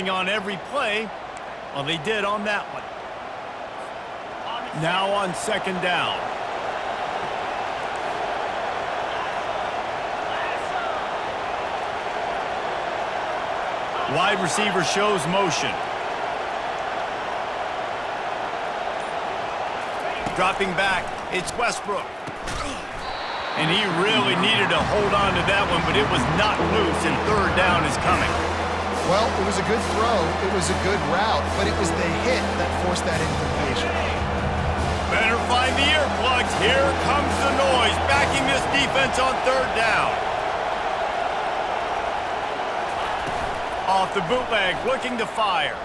holding on every play. Well, they did on that one. Now on second down. Wide receiver shows motion. Dropping back, it's Westbrook. And he really needed to hold on to that one, but it was not loose, and third down is coming. Well, it was a good throw, it was a good route, but it was the hit that forced that incompletion. Better find the earplugs. Here comes the noise, backing this defense on third down. Off the bootleg, looking to fire.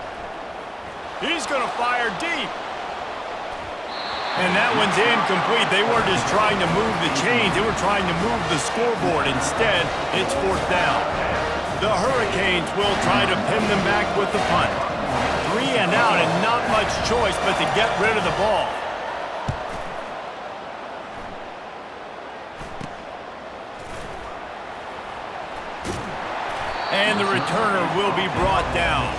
He's going to fire deep. And that one's incomplete. They weren't just trying to move the chains. They were trying to move the scoreboard. Instead, it's fourth down. The Hurricanes will try to pin them back with the punt. 3 and out and not much choice but to get rid of the ball. And the returner will be brought down.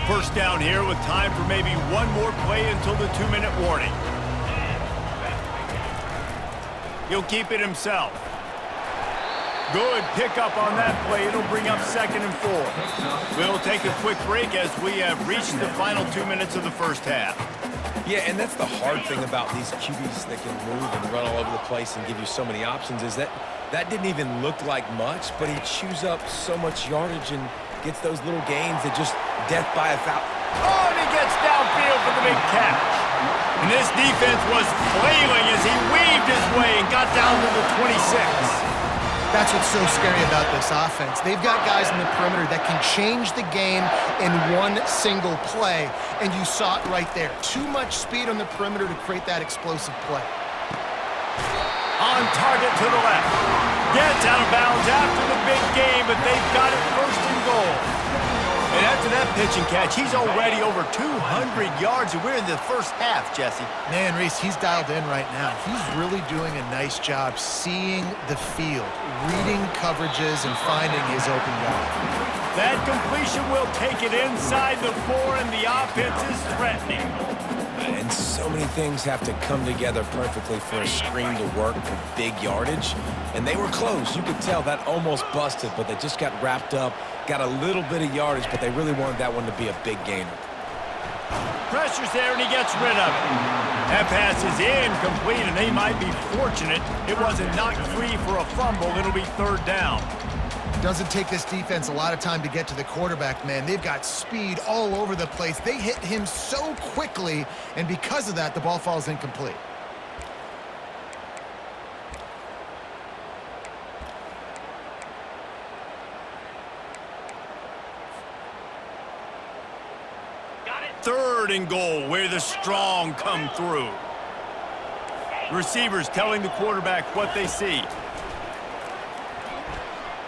First down here with time for maybe one more play until the 2-minute warning. He'll keep it himself. Good pickup on that play. It'll bring up 2nd and 4. We'll take a quick break as we have reached the final 2 minutes of the first half. Yeah, and that's the hard thing about these QBs that can move and run all over the place and give you so many options is that didn't even look like much, but he chews up so much yardage and gets those little gains that just death by a foul. Oh, and he gets downfield for the big catch. And this defense was flailing as he weaved his way and got down to the 26. That's what's so scary about this offense. They've got guys in the perimeter that can change the game in one single play, and you saw it right there. Too much speed on the perimeter to create that explosive play. On target to the left. Gets out of bounds after the big game, but they've got it first and goal. And after that pitch and catch, he's already over 200 yards, and we're in the first half, Jesse. Man, Reese, he's dialed in right now. He's really doing a nice job seeing the field, reading coverages, and finding his open guy. That completion will take it inside the 4, and the offense is threatening. And so many things have to come together perfectly for a screen to work for big yardage. And they were close. You could tell that almost busted, but they just got wrapped up, got a little bit of yardage, but they really wanted that one to be a big gainer. Pressure's there, and he gets rid of it. That pass is incomplete, and they might be fortunate it wasn't knocked free for a fumble. It'll be third down. Doesn't take this defense a lot of time to get to the quarterback, man. They've got speed all over the place. They hit him so quickly, and because of that, the ball falls incomplete. Third and goal, where the strong come through. Receivers telling the quarterback what they see.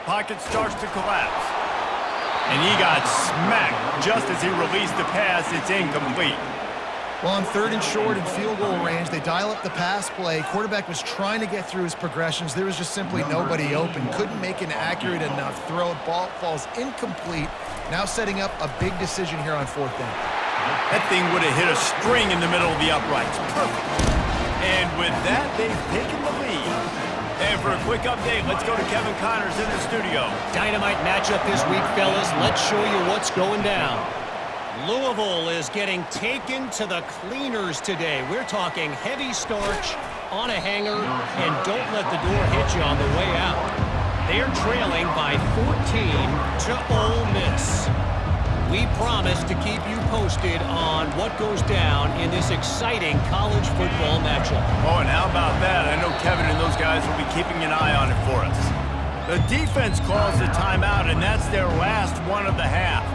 Pocket starts to collapse. And he got smacked just as he released the pass. It's incomplete. Well, on third and short and field goal range, they dial up the pass play. Quarterback was trying to get through his progressions. There was just simply nobody open. Couldn't make an accurate enough throw. Ball falls incomplete. Now setting up a big decision here on fourth down. That thing would have hit a string in the middle of the uprights. Perfect. And with that, they've taken the lead. And for a quick update, let's go to Kevin Connors in the studio. Dynamite matchup this week, fellas. Let's show you what's going down. Louisville is getting taken to the cleaners today. We're talking heavy starch on a hanger, and don't let the door hit you on the way out. They're trailing by 14 to Ole Miss. We promise to keep you posted on what goes down in this exciting college football matchup. Oh, and how about that? I know Kevin and those guys will be keeping an eye on it for us. The defense calls a timeout, and that's their last one of the half.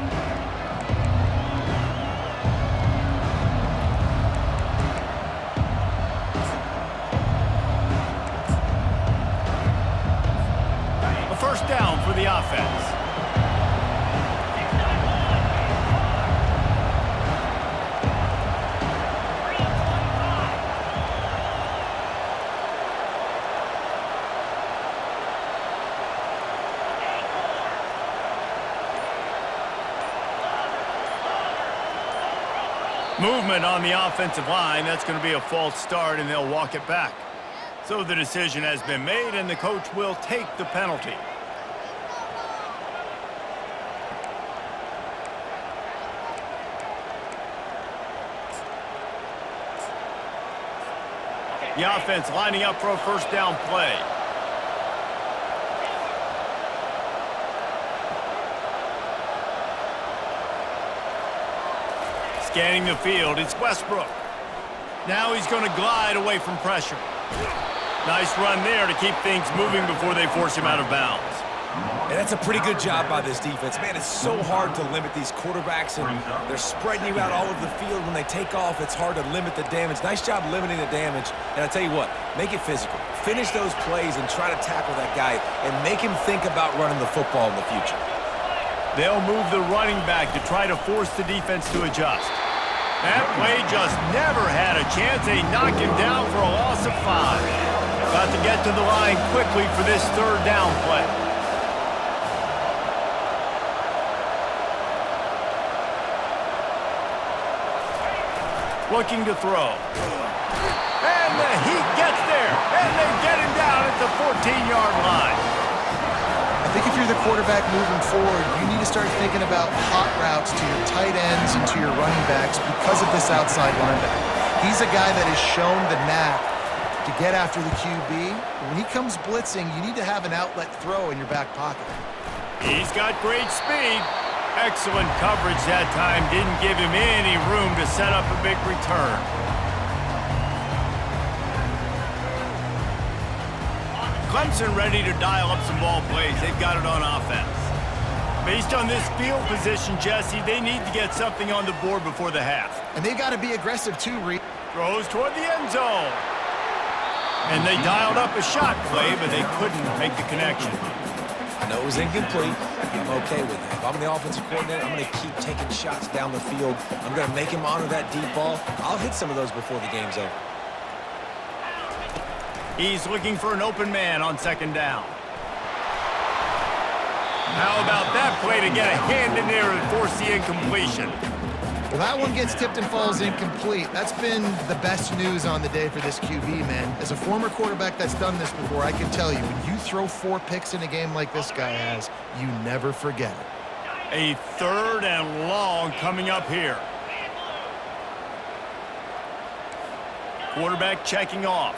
A first down for the offense. Movement on the offensive line. That's going to be a false start, and they'll walk it back. So the decision has been made, and the coach will take the penalty. The offense lining up for a first down play. Scanning the field, it's Westbrook. Now he's going to glide away from pressure. Nice run there to keep things moving before they force him out of bounds. And that's a pretty good job by this defense. Man, it's so hard to limit these quarterbacks, and they're spreading you out all over the field. When they take off, it's hard to limit the damage. Nice job limiting the damage. And I tell you what, make it physical. Finish those plays and try to tackle that guy and make him think about running the football in the future. They'll move the running back to try to force the defense to adjust. That play just never had a chance. They knock him down for a loss of 5. Got to get to the line quickly for this third down play. Looking to throw. And the Heat gets there. And they get him down at the 14-yard line. I think if you're the quarterback moving forward, you need to start thinking about hot routes to your tight ends and to your running backs because of this outside linebacker. He's a guy that has shown the knack to get after the QB. When he comes blitzing, you need to have an outlet throw in your back pocket. He's got great speed. Excellent coverage that time. Didn't give him any room to set up a big return. Clemson ready to dial up some ball plays. They've got it on offense. Based on this field position, Jesse, they need to get something on the board before the half. And they've got to be aggressive too, Reed. Throws toward the end zone. And they dialed up a shot play, but they couldn't make the connection. I know it was incomplete. I'm okay with it. If I'm the offensive coordinator, I'm going to keep taking shots down the field. I'm going to make him honor that deep ball. I'll hit some of those before the game's over. He's looking for an open man on second down. How about that play to get a hand in there and force the incompletion? Well, that one gets tipped and falls incomplete. That's been the best news on the day for this QB, man. As a former quarterback that's done this before, I can tell you, when you throw 4 picks in a game like this guy has, you never forget it. A third and long coming up here. Quarterback checking off.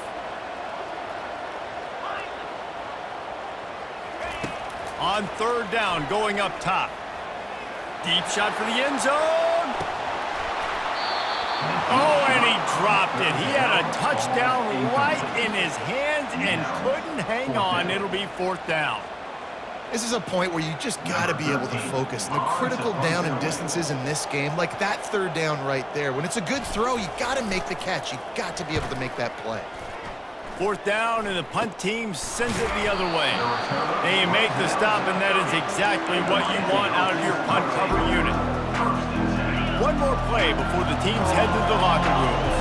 On third down, going up top. Deep shot for the end zone. Oh, and he dropped it. He had a touchdown right in his hands and couldn't hang on. It'll be fourth down. This is a point where you just got to be able to focus. And the critical down and distances in this game, like that third down right there, when it's a good throw, you got to make the catch. You got to be able to make that play. Fourth down, and the punt team sends it the other way. They make the stop, and that is exactly what you want out of your punt cover unit. One more play before the teams head to the locker rooms.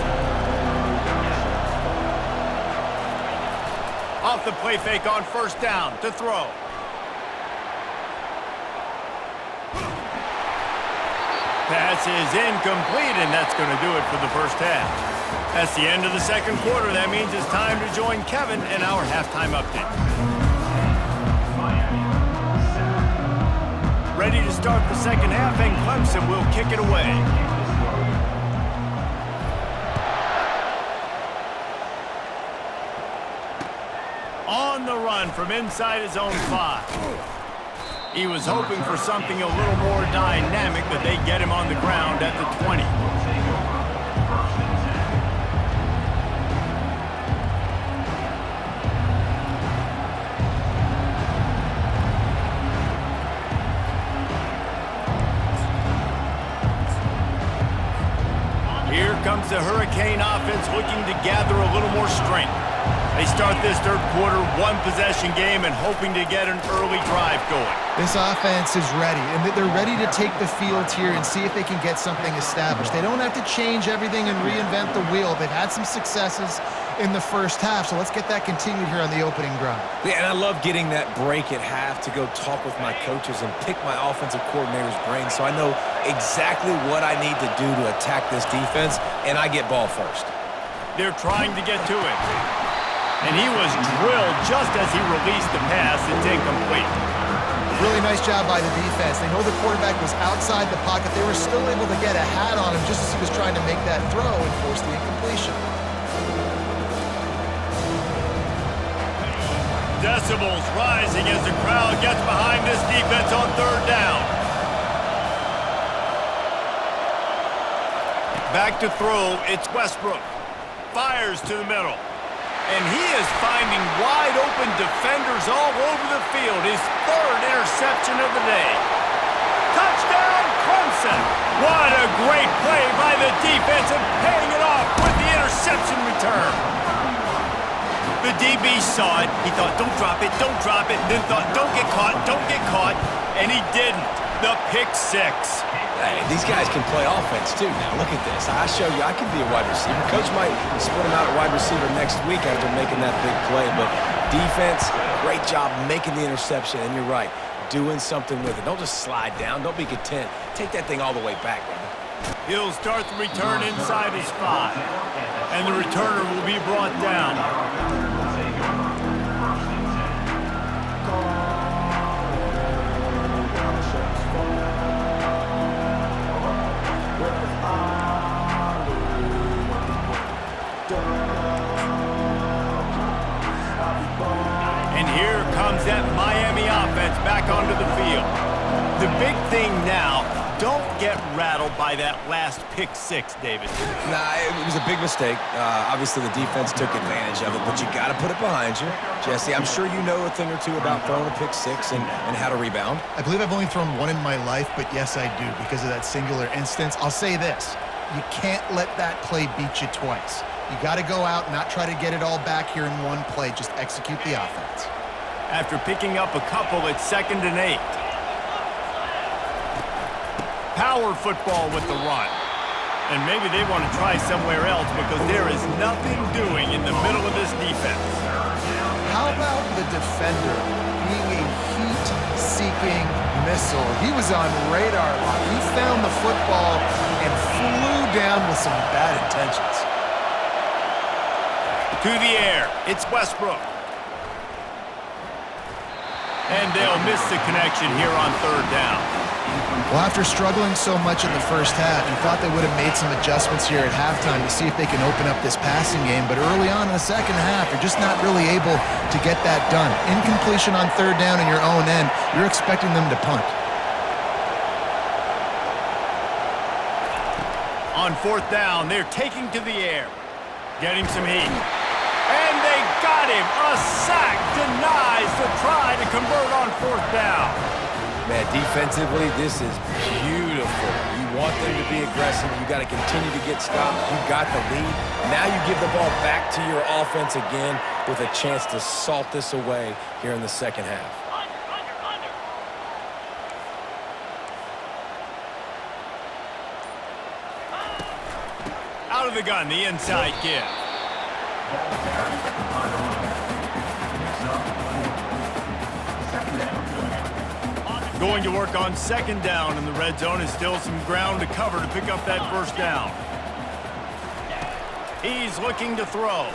Off the play fake on first down to throw. Pass is incomplete, and that's going to do it for the first half. That's the end of the second quarter. That means it's time to join Kevin in our halftime update. Ready to start the second half, and Clemson will kick it away. On the run from inside his own 5. He was hoping for something a little more dynamic, but they get him on the ground at the 20. Here comes the Hurricane offense looking to gather a little more strength. They start this third quarter, one-possession game, and hoping to get an early drive going. This offense is ready, and they're ready to take the field here and see if they can get something established. They don't have to change everything and reinvent the wheel. They've had some successes in the first half, so let's get that continued here on the opening drive. Yeah, and I love getting that break at half to go talk with my coaches and pick my offensive coordinator's brain so I know exactly what I need to do to attack this defense, and I get ball first. They're trying to get to it. And he was drilled just as he released the pass. It's incomplete. Really nice job by the defense. They know the quarterback was outside the pocket. They were still able to get a hat on him just as he was trying to make that throw and force the incompletion. Decibels rising as the crowd gets behind this defense on third down. Back to throw, it's Westbrook. Fires to the middle. And he is finding wide-open defenders all over the field. His third interception of the day. Touchdown, Clemson! What a great play by the defense and paying it off with the interception return. The DB saw it. He thought, don't drop it, then thought, don't get caught, and he didn't. The pick six. Hey, these guys can play offense too now. Look at this. I show you I can be a wide receiver. Coach might split him out at wide receiver next week after making that big play. But defense, great job making the interception. And you're right, doing something with it. Don't just slide down. Don't be content. Take that thing all the way back, brother. He'll start the return inside his 5. And the returner will be brought down. And here comes that Miami offense back onto the field. The big thing now, don't get rattled by that last pick six, David. Nah, it was a big mistake. Obviously, the defense took advantage of it, but you got to put it behind you. Jesse, I'm sure you know a thing or two about throwing a pick six and how to rebound. I believe I've only thrown one in my life, but yes, I do because of that singular instance. I'll say this. You can't let that play beat you twice. You got to go out and not try to get it all back here in one play. Just execute the offense. After picking up a couple, it's 2nd and 8. Power football with the run. And maybe they want to try somewhere else because there is nothing doing in the middle of this defense. How about the defender being a heat-seeking missile? He was on radar lock. He found the football and flew down with some bad intentions. To the air, it's Westbrook. And they'll miss the connection here on third down. Well, after struggling so much in the first half, you thought they would have made some adjustments here at halftime to see if they can open up this passing game. But early on in the second half, you're just not really able to get that done. Incompletion on third down in your own end, you're expecting them to punt. On fourth down, they're taking to the air. Getting some heat. And they got him. A sack denies the try to convert on fourth down. Man, defensively, this is beautiful. You want them to be aggressive. You got to continue to get stops. You got the lead. Now you give the ball back to your offense again with a chance to salt this away here in the second half. Out of the gun, the inside give. Going to work on second down in the red zone is still some ground to cover to pick up that first down. He's looking to throw.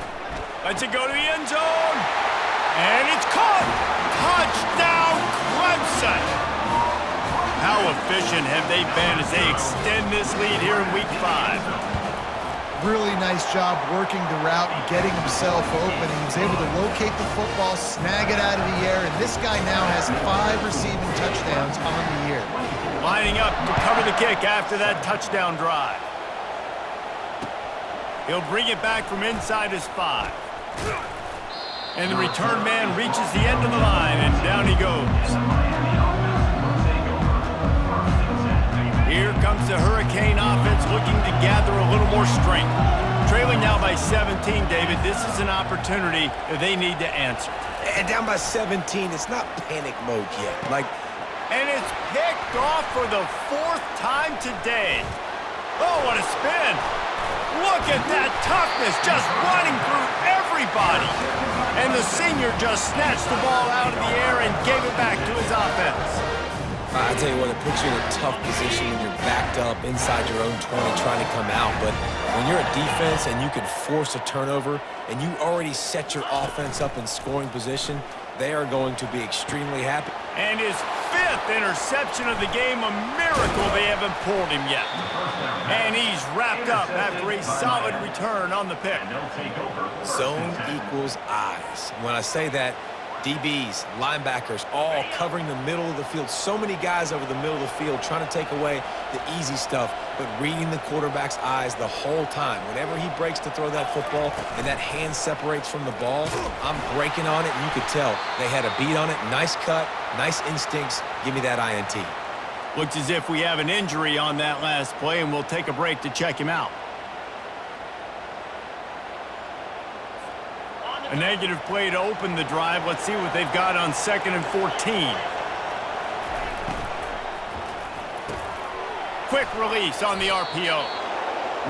Lets it go to the end zone. And it's caught. Touchdown, Clemson. How efficient have they been as they extend this lead here in Week 5? Really nice job working the route and getting himself open. He was able to locate the football, snag it out of the air, and this guy now has 5 receiving touchdowns on the year. Lining up to cover the kick after that touchdown drive. He'll bring it back from inside his 5. And the return man reaches the end of the line, and down he goes. Here comes the Hurricane offense looking to gather a little more strength. Trailing now by 17, David. This is an opportunity that they need to answer. And down by 17, it's not panic mode yet. And it's picked off for the 4th time today. Oh, what a spin. Look at that toughness just running through everybody. And the senior just snatched the ball out of the air and gave it back to his offense. I tell you what, it puts you in a tough position when you're backed up inside your own 20 trying to come out. But when you're a defense and you can force a turnover and you already set your offense up in scoring position, they are going to be extremely happy. And his 5th interception of the game, a miracle they haven't pulled him yet. And he's wrapped up after a solid return on the pick. Zone equals eyes. When I say that, DBs, linebackers, all covering the middle of the field. So many guys over the middle of the field trying to take away the easy stuff, but reading the quarterback's eyes the whole time. Whenever he breaks to throw that football and that hand separates from the ball, I'm breaking on it, and you could tell they had a beat on it. Nice cut, nice instincts. Give me that INT. Looks as if we have an injury on that last play, and we'll take a break to check him out. A negative play to open the drive. Let's see what they've got on 2nd and 14. Quick release on the RPO.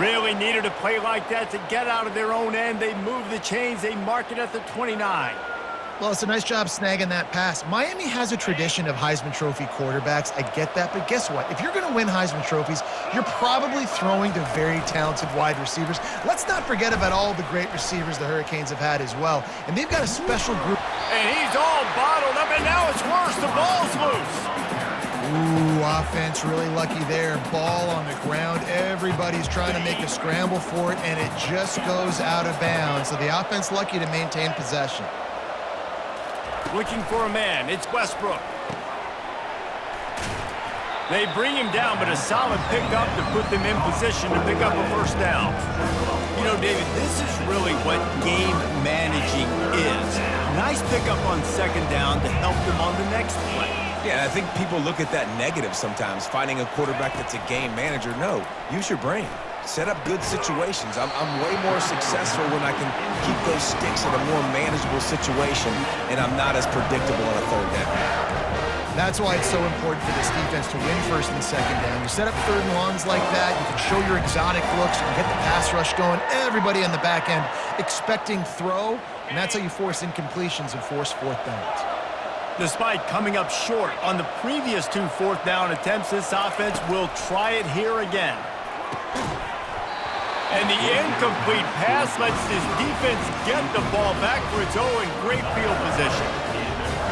Really needed a play like that to get out of their own end. They move the chains. They mark it at the 29. Well, it's a nice job snagging that pass. Miami has a tradition of Heisman Trophy quarterbacks. I get that, but guess what? If you're going to win Heisman Trophies, you're probably throwing to very talented wide receivers. Let's not forget about all the great receivers the Hurricanes have had as well. And they've got a special group. And he's all bottled up, and now it's worse. The ball's loose. Ooh, offense really lucky there. Ball on the ground. Everybody's trying to make a scramble for it, and it just goes out of bounds. So the offense lucky to maintain possession. Looking for a man. It's Westbrook. They bring him down, but a solid pickup to put them in position to pick up a 1st down. You know, David, this is really what game managing is. Nice pickup on 2nd down to help them on the next play. Yeah, I think people look at that negative sometimes, finding a quarterback that's a game manager. No, use your brain. Set up good situations. I'm way more successful when I can keep those sticks in a more manageable situation, and I'm not as predictable on a 3rd down. That's why it's so important for this defense to win 1st and 2nd down. You set up 3rd and longs like that, you can show your exotic looks, you can get the pass rush going, everybody on the back end expecting throw, and that's how you force incompletions and force 4th downs. Despite coming up short on the previous 2 4th down attempts, this offense will try it here again. And the incomplete pass lets this defense get the ball back for its own great field position.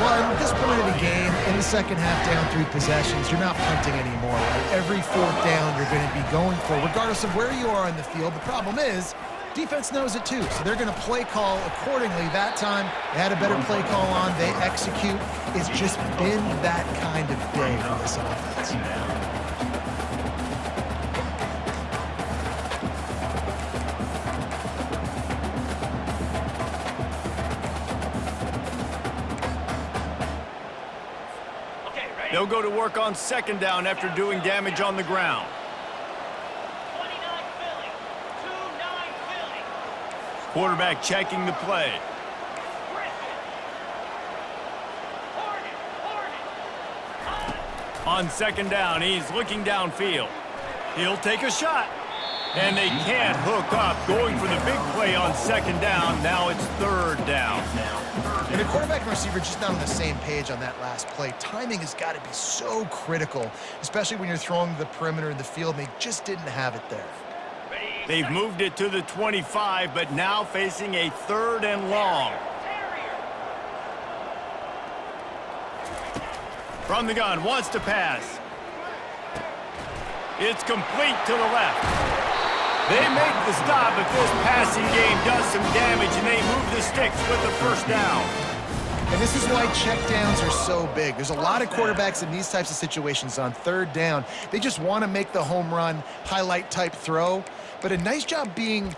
Well, at this point of the game, in the second half down 3 possessions, you're not punting anymore, right? Every 4th down you're going to be going for, regardless of where you are on the field. The problem is, defense knows it too, so they're going to play call accordingly. That time, they had a better play call on. They execute. It's just been that kind of day for this offense. They'll go to work on 2nd down after doing damage on the ground. 29 Philly. 2-9 Philly. Quarterback checking the play. Griffin. Hornet. On 2nd down, he's looking downfield. He'll take a shot. And they can't hook up. Going for the big play on 2nd down. Now it's 3rd down. And the quarterback and receiver just not on the same page on that last play. Timing has got to be so critical, especially when you're throwing to the perimeter of the field, and they just didn't have it there. They've moved it to the 25, but now facing a 3rd and long. From the gun, wants to pass. It's complete to the left. They make the stop, but this passing game does some damage, and they move the sticks with the 1st down. And this is why checkdowns are so big. There's a lot of quarterbacks in these types of situations on 3rd down. They just want to make the home run, highlight type throw. But a nice job being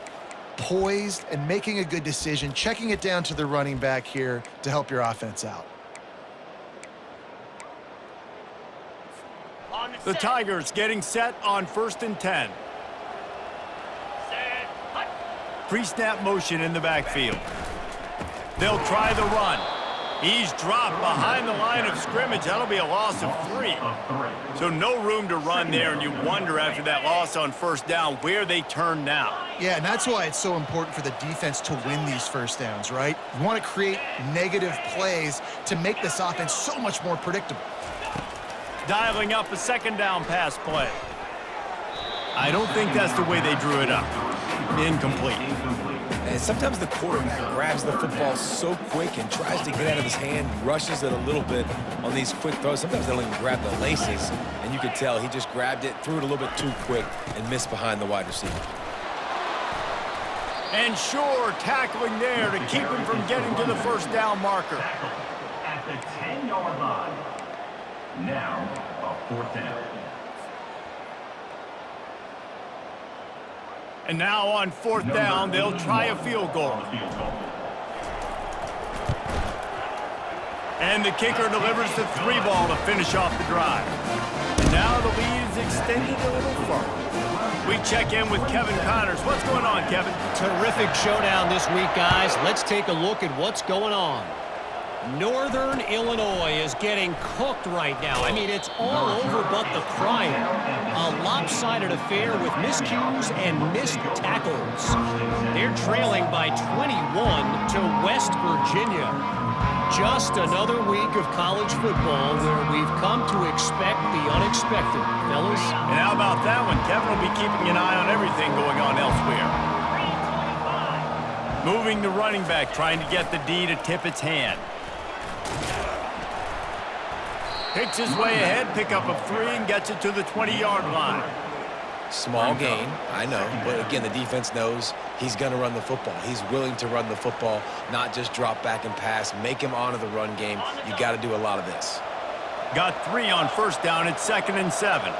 poised and making a good decision, checking it down to the running back here to help your offense out. The Tigers getting set on 1st and 10. Set. Hut. Pre-snap motion in the backfield. They'll try the run. He's dropped behind the line of scrimmage. That'll be a loss of 3. So no room to run there, and you wonder after that loss on 1st down where they turn now. Yeah, and that's why it's so important for the defense to win these first downs, right? You want to create negative plays to make this offense so much more predictable. Dialing up a 2nd down pass play. I don't think that's the way they drew it up. Incomplete. And sometimes the quarterback grabs the football so quick and tries to get out of his hand, rushes it a little bit on these quick throws. Sometimes they don't even grab the laces, and you could tell he just grabbed it, threw it a little bit too quick, and missed behind the wide receiver. And Shore tackling there to keep him from getting to the 1st down marker. At the 10-yard line. Now, a 4th down. And now on 4th down, they'll try a field goal. And the kicker delivers the 3 ball to finish off the drive. And now the lead is extended a little further. We check in with Kevin Connors. What's going on, Kevin? Terrific showdown this week, guys. Let's take a look at what's going on. Northern Illinois is getting cooked right now. I mean, it's all over but the crying. A lopsided affair with miscues and missed tackles. They're trailing by 21 to West Virginia. Just another week of college football where we've come to expect the unexpected, fellas. And how about that one? Kevin will be keeping an eye on everything going on elsewhere. 325. Moving the running back, trying to get the D to tip its hand. Picks his way ahead, pick up of 3, and gets it to the 20-yard line. Small gain, I know, but again, the defense knows he's going to run the football. He's willing to run the football, not just drop back and pass, make him honor the run game. You got to do a lot of this. Got 3 on 1st down. It's 2nd and 7.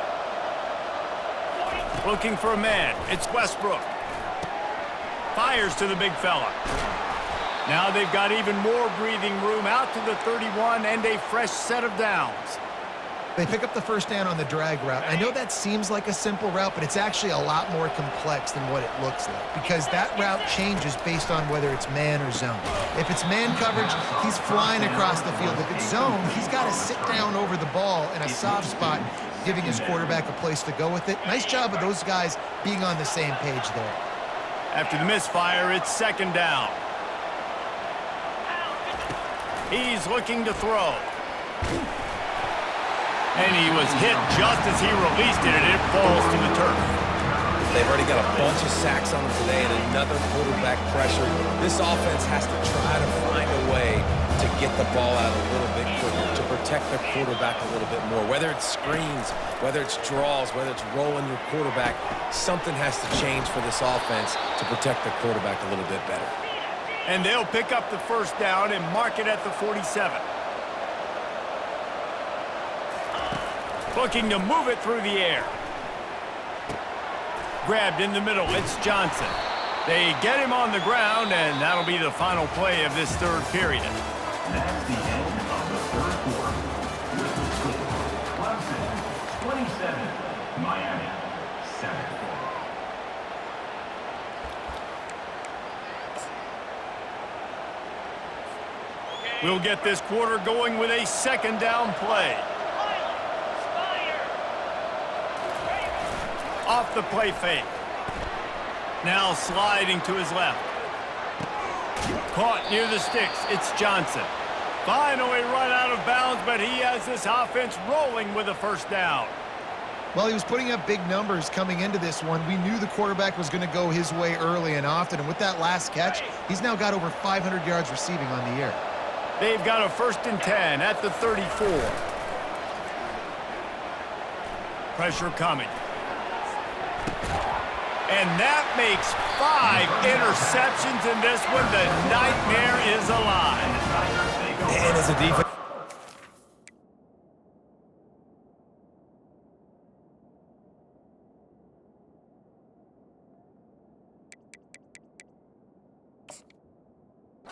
Looking for a man. It's Westbrook. Fires to the big fella. Now they've got even more breathing room out to the 31 and a fresh set of downs. They pick up the 1st down on the drag route. I know that seems like a simple route, but it's actually a lot more complex than what it looks like because that route changes based on whether it's man or zone. If it's man coverage, he's flying across the field. If it's zone, he's got to sit down over the ball in a soft spot, giving his quarterback a place to go with it. Nice job of those guys being on the same page there. After the misfire, it's 2nd down. He's looking to throw. And he was hit just as he released it, and it falls to the turf. They've already got a bunch of sacks on them today and another quarterback pressure. This offense has to try to find a way to get the ball out a little bit quicker, to protect their quarterback a little bit more. Whether it's screens, whether it's draws, whether it's rolling your quarterback, something has to change for this offense to protect the quarterback a little bit better. And they'll pick up the 1st down and mark it at the 47. Looking to move it through the air. Grabbed in the middle, it's Johnson. They get him on the ground, and that'll be the final play of this 3rd period. That's the end of the 3rd quarter. With the score, Clemson 27, Miami 7. We'll get this quarter going with a 2nd down play. Off the play fake. Now sliding to his left. Caught near the sticks. It's Johnson. Finally run out of bounds, but he has this offense rolling with a 1st down. Well, he was putting up big numbers coming into this one. We knew the quarterback was going to go his way early and often, and with that last catch, he's now got over 500 yards receiving on the year. They've got a 1st and 10 at the 34. Pressure coming. And that makes 5 interceptions in this one. The nightmare is alive. And as a defense,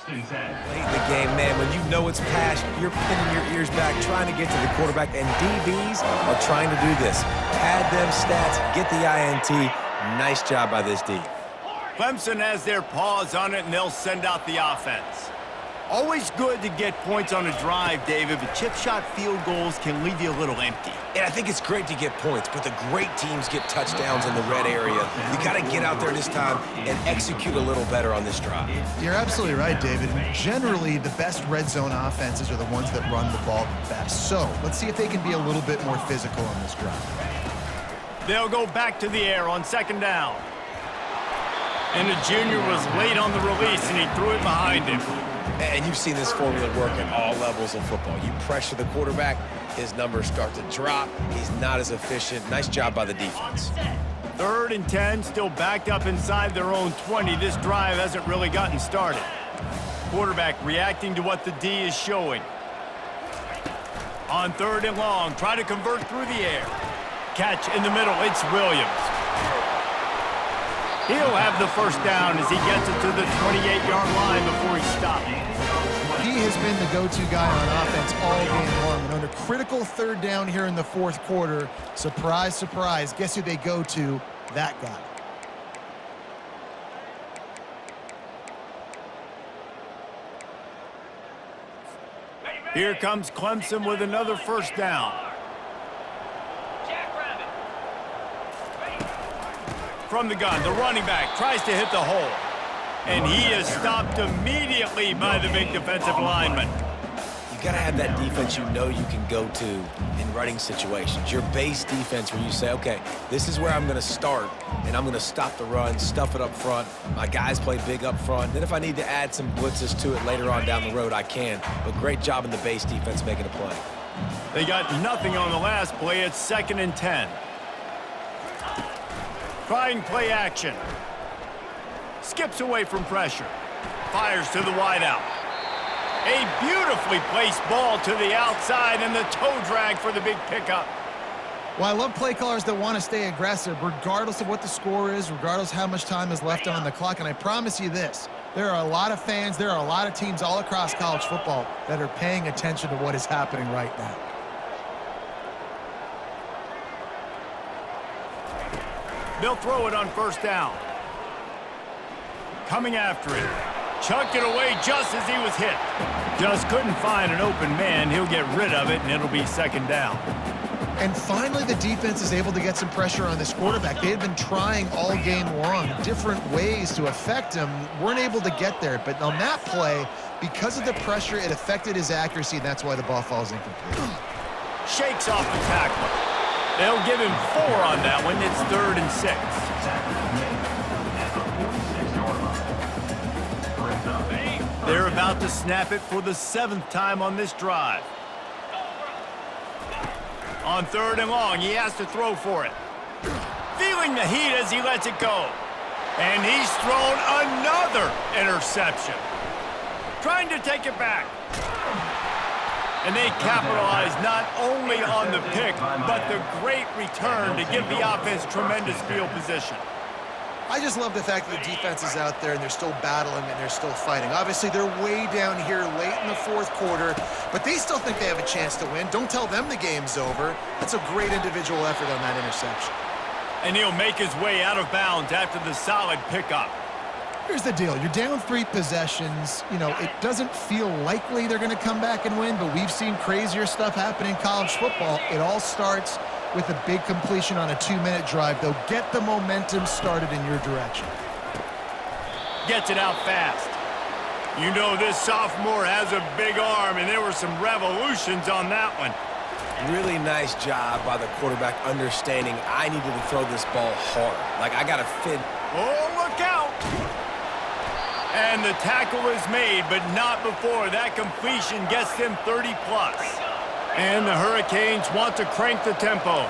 and 10. Late in the game, man, when you know it's pass, you're pinning your ears back, trying to get to the quarterback, and DBs are trying to do this. Pad them stats, get the INT. Nice job by this D. Clemson has their paws on it, and they'll send out the offense. Always good to get points on a drive, David, but chip shot field goals can leave you a little empty. And I think it's great to get points, but the great teams get touchdowns in the red area. You got to get out there this time and execute a little better on this drive. You're absolutely right, David. Generally, the best red zone offenses are the ones that run the ball the best. So let's see if they can be a little bit more physical on this drive. They'll go back to the air on second down. And the junior was late on the release, and he threw it behind him. And you've seen this formula work at all levels of football. You pressure the quarterback, his numbers start to drop. He's not as efficient. Nice job by the defense. 3rd and 10, still backed up inside their own 20. This drive hasn't really gotten started. Quarterback reacting to what the D is showing. On 3rd and long, try to convert through the air. Catch in the middle, it's Williams. He'll have the first down as he gets it to the 28-yard line before he stops. He has been the go-to guy on offense all game long. And under critical 3rd down here in the 4th quarter, surprise, surprise, guess who they go to? That guy. Here comes Clemson with another first down. Jackrabbit. From the gun, the running back tries to hit the hole. And he is stopped immediately by the big defensive lineman. You got to have that defense you know you can go to in running situations. Your base defense where you say, okay, this is where I'm going to start, and I'm going to stop the run, stuff it up front. My guys play big up front. Then if I need to add some blitzes to it later on down the road, I can. But great job in the base defense making a play. They got nothing on the last play. It's 2nd and 10. Trying play action. Skips away from pressure. Fires to the wideout. A beautifully placed ball to the outside and the toe drag for the big pickup. Well, I love play callers that want to stay aggressive regardless of what the score is, regardless how much time is left on the clock. And I promise you this, there are a lot of fans, there are a lot of teams all across college football that are paying attention to what is happening right now. They'll throw it on first down. Coming after it. Chucked it away just as he was hit. Just couldn't find an open man. He'll get rid of it, and it'll be 2nd down. And finally, the defense is able to get some pressure on this quarterback. They had been trying all game long different ways to affect him. Weren't able to get there. But on that play, because of the pressure, it affected his accuracy, and that's why the ball falls incomplete. Shakes off the tackler. They'll give him 4 on that one. It's 3rd and 6. They're about to snap it for the 7th time on this drive. On 3rd and long, he has to throw for it. Feeling the heat as he lets it go. And he's thrown another interception. Trying to take it back. And they capitalize not only on the pick, but the great return to give the offense tremendous field position. I just love the fact that the defense is out there and they're still battling and they're still fighting. Obviously, they're way down here late in the 4th quarter, but they still think they have a chance to win. Don't tell them the game's over. That's a great individual effort on that interception. And he'll make his way out of bounds after the solid pickup. Here's the deal. You're down 3 possessions. You know, it doesn't feel likely they're going to come back and win, but we've seen crazier stuff happen in college football. It all starts with a big completion on a 2-minute drive. They'll get the momentum started in your direction. Gets it out fast. You know this sophomore has a big arm, and there were some revolutions on that one. Really nice job by the quarterback understanding I needed to throw this ball hard. Like, I got to fit. Oh, look out! And the tackle is made, but not before that completion gets them 30+. And the Hurricanes want to crank the tempo.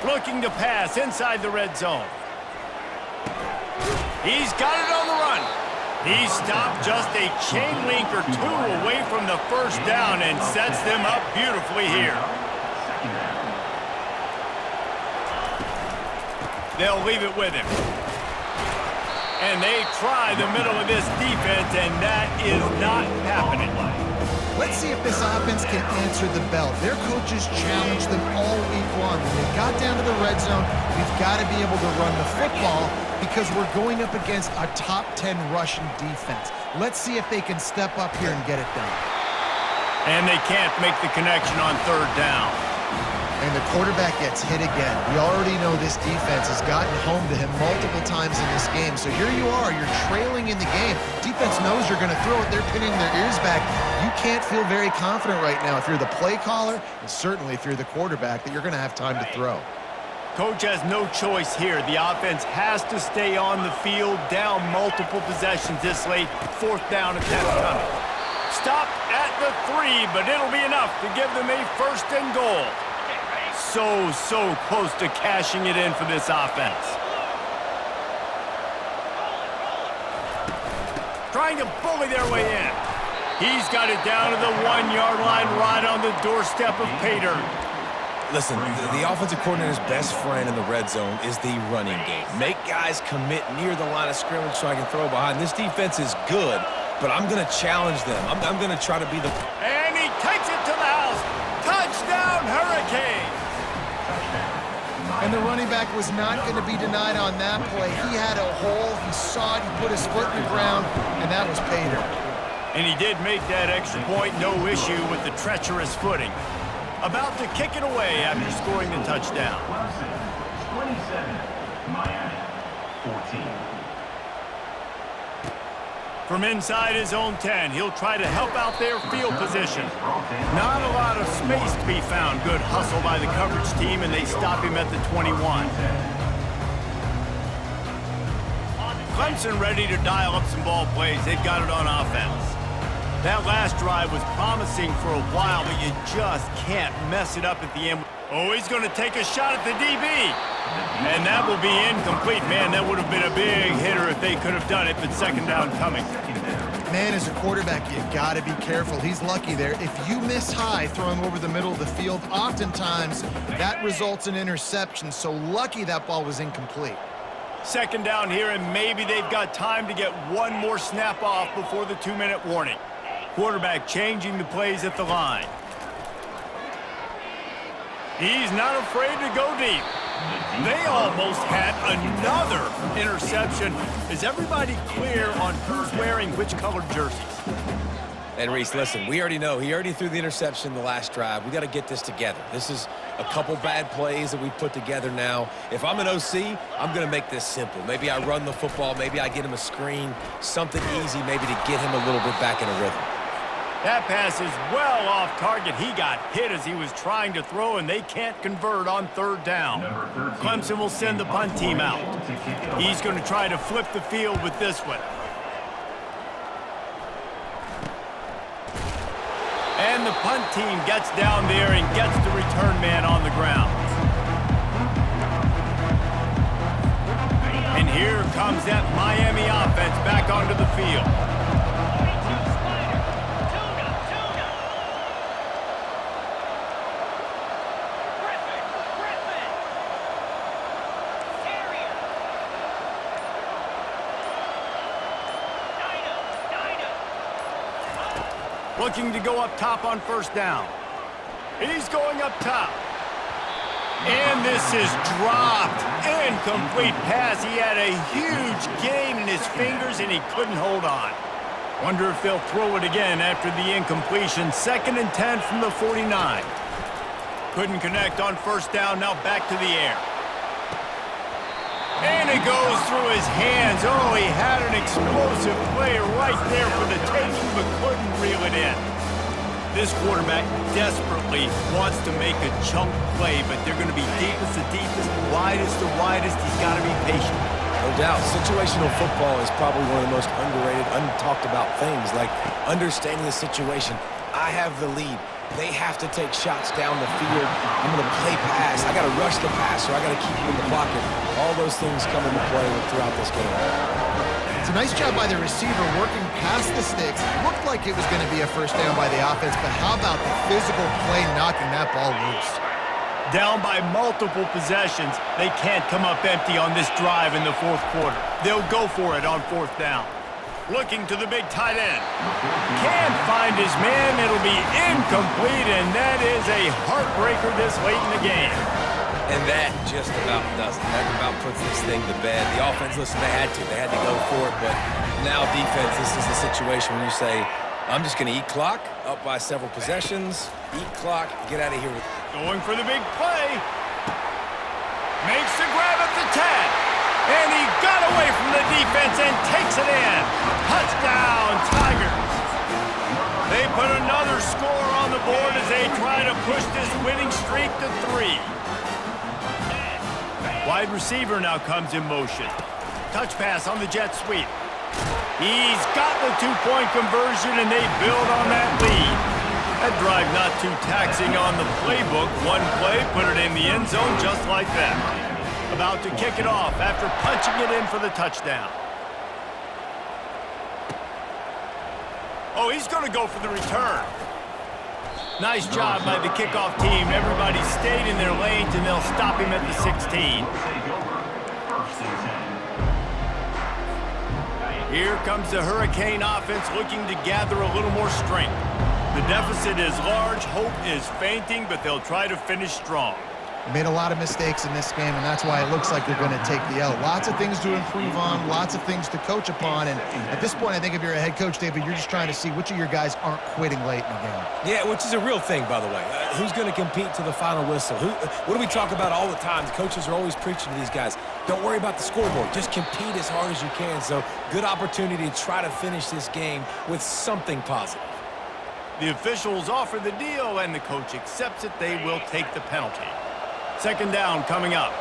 Looking to pass inside the red zone. He's got it on the run. He stopped just a chain link or 2 away from the first down and sets them up beautifully here. They'll leave it with him. And they try the middle of this defense, and that is not happening. Let's see if this offense can answer the bell. Their coaches challenged them all week long. When they got down to the red zone, we've got to be able to run the football because we're going up against a top 10 Russian defense. Let's see if they can step up here and get it done. And they can't make the connection on third down. And the quarterback gets hit again. We already know this defense has gotten home to him multiple times in this game. So here you are, you're trailing in the game. Defense knows you're going to throw it. They're pinning their ears back. You can't feel very confident right now if you're the play caller, and certainly if you're the quarterback, that you're going to have time to throw. Coach has no choice here. The offense has to stay on the field, down multiple possessions this late. Fourth down attempt coming. Stop at the 3, but it'll be enough to give them a first and goal. So close to cashing it in for this offense. Trying to bully their way in. He's got it down to the 1-yard line right on the doorstep of Pater. Listen, the offensive coordinator's best friend in the red zone is the running game. Make guys commit near the line of scrimmage so I can throw behind. This defense is good, but I'm going to challenge them. I'm going to try to be the... And he takes it to the house. Touchdown, Hurricanes! And the running back was not going to be denied on that play. He had a hole, he saw it, he put his foot in the ground, and that was Pater. And he did make that extra point, no issue with the treacherous footing. About to kick it away after scoring the touchdown. Clemson, 27. Miami, 14. From inside his own 10, he'll try to help out their field position. Not a lot of space to be found. Good hustle by the coverage team, and they stop him at the 21. Clemson ready to dial up some ball plays. They've got it on offense. That last drive was promising for a while, but you just can't mess it up at the end. Oh, he's going to take a shot at the DB. And that will be incomplete. Man, that would have been a big hitter if they could have done it, but second down coming. Man, as a quarterback, you got to be careful. He's lucky there. If you miss high throwing over the middle of the field, oftentimes that results in interception. So lucky that ball was incomplete. Second down here, and maybe they've got time to get one more snap off before the 2-minute warning. Quarterback changing the plays at the line. He's not afraid to go deep. They almost had another interception. Is everybody clear on who's wearing which colored jerseys? And Reese, listen, we already know. He already threw the interception the last drive. We got to get this together. This is a couple bad plays that we put together now. If I'm an OC, I'm going to make this simple. Maybe I run the football. Maybe I get him a screen. Something easy maybe to get him a little bit back in a rhythm. That pass is well off target. He got hit as he was trying to throw, and they can't convert on third down. Clemson will send the punt team out. He's going to try to flip the field with this one. And the punt team gets down there and gets the return man on the ground. And here comes that Miami offense back onto the field. Looking to go up top on first down. He's going up top. And this is dropped. Incomplete pass. He had a huge gain in his fingers, and he couldn't hold on. Wonder if they'll throw it again after the incompletion. 2nd and 10 from the 49. Couldn't connect on first down. Now back to the air. And it goes through his hands. Oh, he had an explosive play right there for the taking, but couldn't reel it in. This quarterback desperately wants to make a chunk play, but they're going to be deepest to deepest, widest to widest. He's got to be patient. No doubt. Situational football is probably one of the most underrated, untalked about things, like understanding the situation. I have the lead. They have to take shots down the field. I'm going to play pass. I got to rush the pass, or I got to keep him in the pocket. All those things come into play throughout this game. It's a nice job by the receiver working past the sticks. Looked like it was going to be a first down by the offense, but how about the physical play knocking that ball loose? Down by multiple possessions, they can't come up empty on this drive in the fourth quarter. They'll go for it on fourth down. Looking to the big tight end. Can't find his man. It'll be incomplete, and that is a heartbreaker this late in the game. And that just about does it. That about puts this thing to bed. The offense, listen, they had to go for it, but now defense, this is the situation when you say, I'm just going to eat clock, up by several possessions, eat clock, get out of here. Going for the big play. Makes the grab at the 10. And he got away from the defense and takes it in. Touchdown, Tigers. They put another score on the board as they try to push this winning streak to 3. Wide receiver now comes in motion. Touch pass on the jet sweep. He's got the two-point conversion, and they build on that lead. That drive not too taxing on the playbook. One play, put it in the end zone just like that. About to kick it off after punching it in for the touchdown. Oh, he's going to go for the return. Nice job by the kickoff team. Everybody stayed in their lanes, and they'll stop him at the 16. Here comes the Hurricane offense looking to gather a little more strength. The deficit is large. Hope is fainting, but they'll try to finish strong. They made a lot of mistakes in this game, and that's why it looks like they're going to take the L. Lots of things to improve on, lots of things to coach upon, and at this point, I think if you're a head coach, David, you're just trying to see which of your guys aren't quitting late in the game. Yeah, which is a real thing, by the way. Who's going to compete to the final whistle? What do we talk about all the time? The coaches are always preaching to these guys. Don't worry about the scoreboard. Just compete as hard as you can. So, good opportunity to try to finish this game with something positive. The officials offer the deal, and the coach accepts it. They will take the penalty. Second down coming up.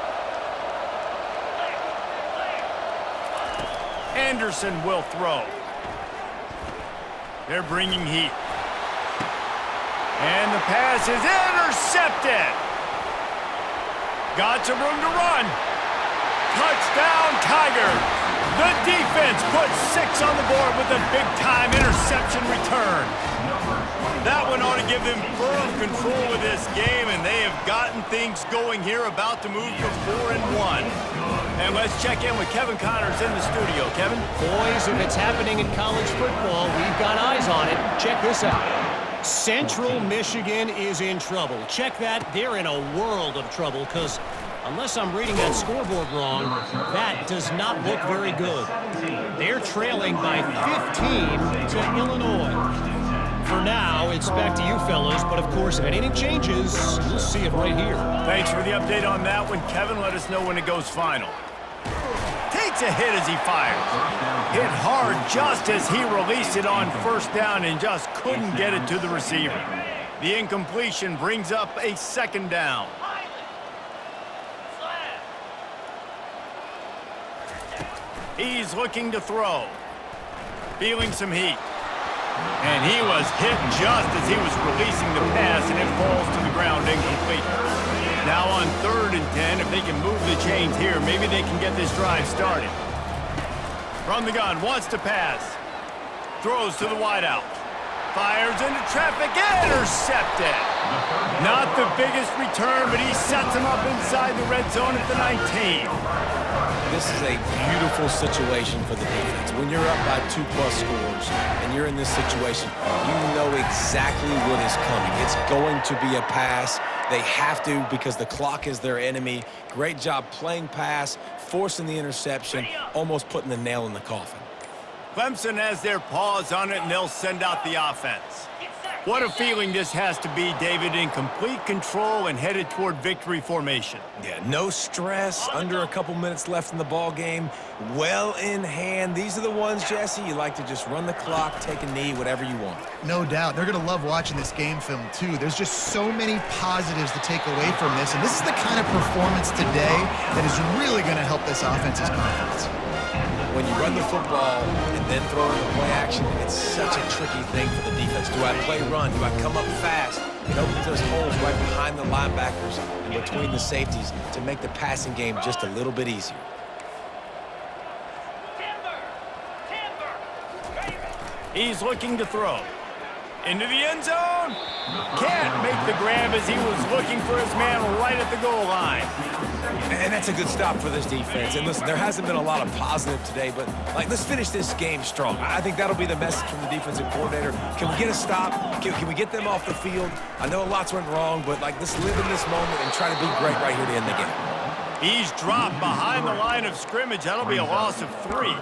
Anderson will throw. They're bringing heat. And the pass is intercepted. Got some room to run. Touchdown, Tigers. The defense puts 6 on the board with a big-time interception return. That one ought to give them firm control of this game, and they have gotten things going here, about to move to 4-1. And let's check in with Kevin Connors in the studio. Kevin? Boys, if it's happening in college football, we've got eyes on it. Check this out. Central Michigan is in trouble. Check that. They're in a world of trouble because unless I'm reading that scoreboard wrong, that does not look very good. They're trailing by 15 to Illinois. For now, it's back to you fellas, but of course, if anything changes, you'll see it right here. Thanks for the update on that one, Kevin. Let us know when it goes final. Takes a hit as he fires. Hit hard just as he released it on first down and just couldn't get it to the receiver. The incompletion brings up a second down. He's looking to throw. Feeling some heat. And he was hit just as he was releasing the pass, and it falls to the ground incomplete. Now on 3rd and 10, if they can move the chains here, maybe they can get this drive started. From the gun, wants to pass. Throws to the wideout. Fires into traffic, intercepted. Not the biggest return, but he sets him up inside the red zone at the 19. This is a beautiful situation for the defense. When you're up by 2+ scores and you're in this situation, you know exactly what is coming. It's going to be a pass. They have to because the clock is their enemy. Great job playing pass, forcing the interception, almost putting the nail in the coffin. Clemson has their paws on it, and they'll send out the offense. What a feeling this has to be, David, in complete control and headed toward victory formation. Yeah, no stress, under a couple minutes left in the ball game, well in hand. These are the ones, Jesse, you like to just run the clock, take a knee, whatever you want. No doubt. They're going to love watching this game film, too. There's just so many positives to take away from this, and this is the kind of performance today that is really going to help this offense's confidence. When you run the football and then throw in the play action, it's such a tricky thing for the defense. Do I play run? Do I come up fast? It opens those holes right behind the linebackers and between the safeties to make the passing game just a little bit easier. He's looking to throw. Into the end zone. Can't make the grab as he was looking for his man right at the goal line. And that's a good stop for this defense. And listen, there hasn't been a lot of positive today, but let's finish this game strong. I think that'll be the message from the defensive coordinator. Can we get a stop? Can we get them off the field? I know lots went wrong, but let's live in this moment and try to be great right here to end the game. He's dropped behind the line of scrimmage. That'll be a loss of 3.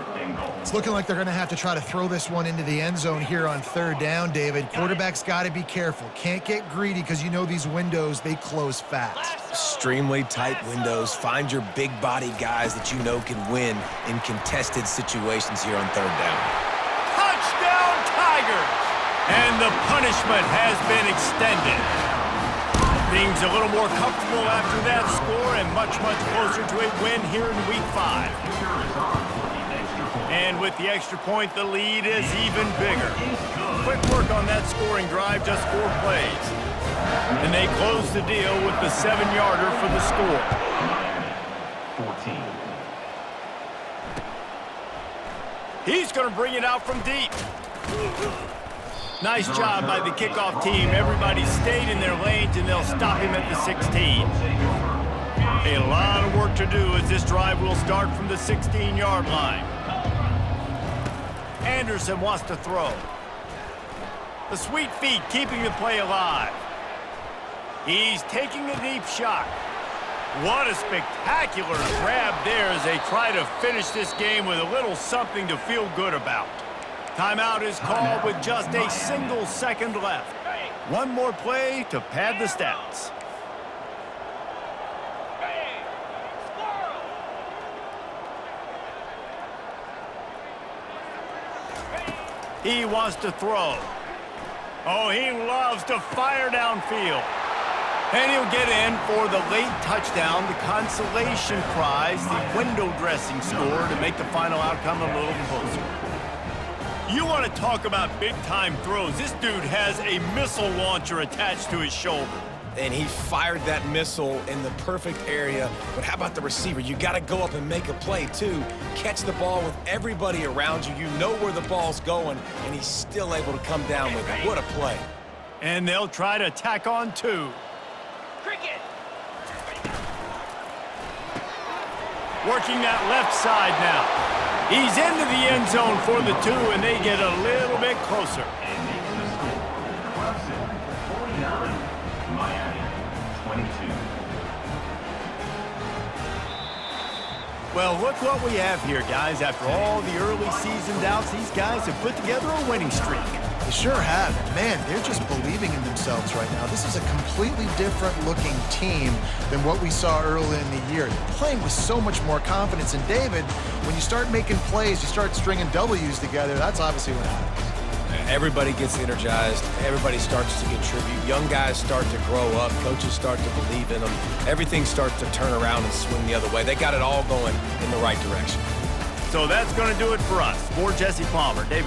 It's looking like they're going to have to try to throw this one into the end zone here on 3rd down, David. Quarterback's got to be careful. Can't get greedy because you know these windows, they close fast. Extremely tight windows. Find your big body guys that you know can win in contested situations here on 3rd down. Touchdown, Tigers! And the punishment has been extended. Things a little more comfortable after that score and much, much closer to a win here in Week 5. And with the extra point, the lead is even bigger. Quick work on that scoring drive, just 4 plays. And they close the deal with the 7-yarder for the score. 14. He's going to bring it out from deep. Nice job by the kickoff team. Everybody stayed in their lanes, and they'll stop him at the 16. A lot of work to do as this drive will start from the 16-yard line. Anderson wants to throw. The sweet feet keeping the play alive. He's taking a deep shot. What a spectacular grab there as they try to finish this game with a little something to feel good about. Timeout is called with just a single second left. One more play to pad the stats. He wants to throw. Oh, he loves to fire downfield. And he'll get in for the late touchdown, the consolation prize, the window dressing score to make the final outcome a little closer. You want to talk about big-time throws. This dude has a missile launcher attached to his shoulder. And he fired that missile in the perfect area. But how about the receiver? You got to go up and make a play, too. Catch the ball with everybody around you. You know where the ball's going, and he's still able to come down with it. What a play. And they'll try to tack on 2. Cricket. Working that left side now. He's into the end zone for the 2, and they get a little bit closer. And makes the score. Clemson 49, Miami 22. Well, look what we have here, guys. After all the early season doubts, these guys have put together a winning streak. They sure have. And man, they're just believing in themselves right now. This is a completely different looking team than what we saw early in the year. They're playing with so much more confidence. And David, when you start making plays, you start stringing W's together, that's obviously what happens. Everybody gets energized. Everybody starts to contribute. Young guys start to grow up. Coaches start to believe in them. Everything starts to turn around and swing the other way. They got it all going in the right direction. So that's going to do it for us. For Jesse Palmer, David